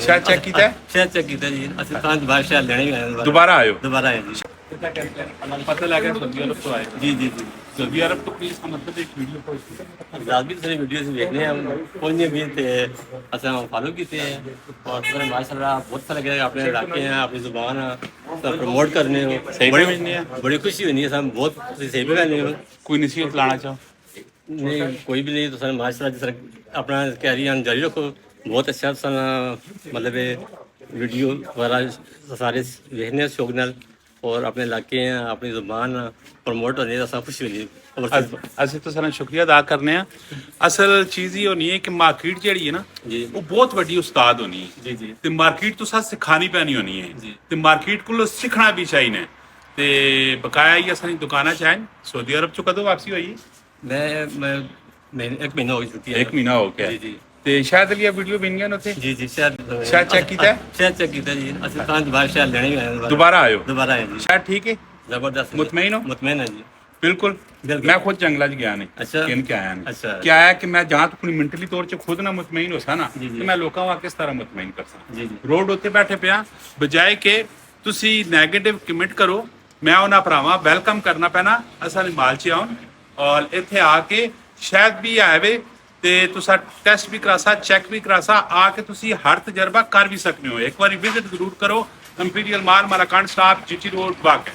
ਸ਼ਾਇਦ ਚੈੱਕ ਕੀਤਾ ਹੈ? ਸ਼ਾਇਦ ਚੈੱਕ ਕੀਤਾ ਜੀ ਅਸੀਂ ਤਾਂ ਦੁਬਾਰਾ ਸ਼ਾਇਦ ਲੈਣੇ ਵੀ ਆਏ ਦੁਬਾਰਾ ਆਇਓ। ਦੁਬਾਰਾ ਆਏ ਜੀ पता लगा सऊदी अरब तो आए। जी जी जी सऊदी अरब तो प्लीज का मतलब एक वीडियो पोस्ट रात भी सारी वीडियोस देखने हैं पहुंचने भी थे अच्छा फॉलो किए हैं और पूरा माशाल्लाह बहुत अच्छा लगेगा अपने इलाके हैं अपनी जुबान सब प्रमोट करने हो बड़ी खुशी होनी है सब बहुत सही भी करने हो कोई नसीहत लाना चाहो? नहीं कोई भी नहीं तो सर माशाल्लाह जिस तरह अपना कैरी ऑन जारी रखो बहुत अच्छा सा मतलब वीडियो वगैरह सारे देखने शौक नाल और अपने इलाके हैं अपनी जुबान प्रमोट होने का सब खुशी होनी ਅਸੀਂ ਤਾਂ ਸਾਰਾ ਸ਼ੁਕਰੀਆ ਅਦਾ ਕਰਨੇ ਆ। ਅਸਲ ਚੀਜ਼ ਹੀ ਹੋਣੀ ਹੈ ਕਿ ਮਾਰਕੀਟ ਜਿਹੜੀ ਹੈ ਨਾ ਉਹ ਬਹੁਤ ਵੱਡੀ ਉਸਤਾਦ ਹੋਣੀ ਹੈ ਜੀ ਜੀ ਤੇ ਮਾਰਕੀਟ ਤੋਂ ਸਾਥ ਸਿਖਾਣੀ ਪੈਣੀ ਹੋਣੀ ਹੈ ਤੇ ਮਾਰਕੀਟ ਕੋਲੋਂ ਸਿੱਖਣਾ ਵੀ ਚਾਹੀਦਾ ਤੇ ਬਕਾਇਆ ਹੀ ਅਸਾਂ ਦੁਕਾਨਾਂ ਚ ਆਏ ਸਊਦੀ ਅਰਬ ਚੋਂ ਕਦੋਂ ਵਾਪਸੀ ਹੋਈ? मैं एक महीना हो चुकी है ਇੱਕ ਮਹੀਨਾ ਹੋ ਗਿਆ जी जी ਤੇ ਸ਼ਾਇਦ ਲਈ ਵੀਡੀਓ ਬਣ ਉੱਥੇ जी जी शायद ਚੈੱਕ ਕੀਤਾ ਹੈ? शायद चेक किया जी ਅਸੀਂ ਤਾਂ ਦੁਬਾਰਾ ਸ਼ਾਇਦ ਲੈਣੇ ਵੀ ਆਏ ਦੁਬਾਰਾ ਆਇਓ। ਦੁਬਾਰਾ ਆਏ ਜੀ ਸ਼ਾਇਦ ਠੀਕ ਹੈ? ਜ਼ਬਰਦਸਤ ਮੁਤਮਈਨ ਹੋ? मुतमईन है जी ਬਿਲਕੁਲ ਮੈਂ ਖੁਦ ਜੰਗਲਾਂ 'ਚ ਗਿਆ ਨੇ ਅੱਛਾ। ਕਿਨ ਕੇ ਆਇਆ ਨੇ ਅੱਛਾ। ਕਿਆ ਹੈ ਕਿ ਮੈਂ ਜਾਂ ਤਾਂ ਆਪਣੀ ਮੈਂਟਲੀ ਤੌਰ 'ਤੇ ਖੁਦ ਨਾ ਮੁਤਮਈਨ ਹੋ ਸਾ ਨਾ ਜੀ, ਜੀ। ਤੇ ਮੈਂ ਲੋਕਾਂ ਵਾਂ ਕਿਸ ਤਰ੍ਹਾਂ ਮੁਤਮਈਨ ਕਰ ਸਕਾਂ। ਜੀ ਜੀ ਰੋਡ ਉੱਤੇ ਬੈਠੇ ਪਿਆ ਬਜਾਏ ਕਿ ਤੁਸੀਂ ਨੈਗੇਟਿਵ ਕਮੈਂਟ ਕਰੋ ਮੈਂ ਉਹਨਾਂ ਭਰਾਵਾਂ ਵੈਲਕਮ ਕਰਨਾ ਪੈਣਾ ਅਸਾਂ ਮਾਲ 'ਚ ਆਉਣ ਔਰ ਇੱਥੇ ਆ ਕੇ ਸ਼ਾਇਦ ਵੀ ਆਵੇ ਤੇ ਤੁਸੀਂ ਟੈਸਟ ਵੀ ਕਰਾਸਾ ਚੈੱਕ ਵੀ ਕਰਾਸਾ ਆ ਕੇ ਤੁਸੀਂ ਹਰ ਤਜਰਬਾ ਕਰ ਵੀ ਸਕਦੇ ਹੋ। ਇੱਕ ਵਾਰੀ ਵਿਜ਼ਿਟ ਜ਼ਰੂਰ ਕਰੋ ਇੰਪੀਰੀਅਲ ਮਾਲ ਮਾਲਾਕਾਂਡ ਸਾਹਿਬ ਜੀਟੀ ਰੋਡ ਵਾਕ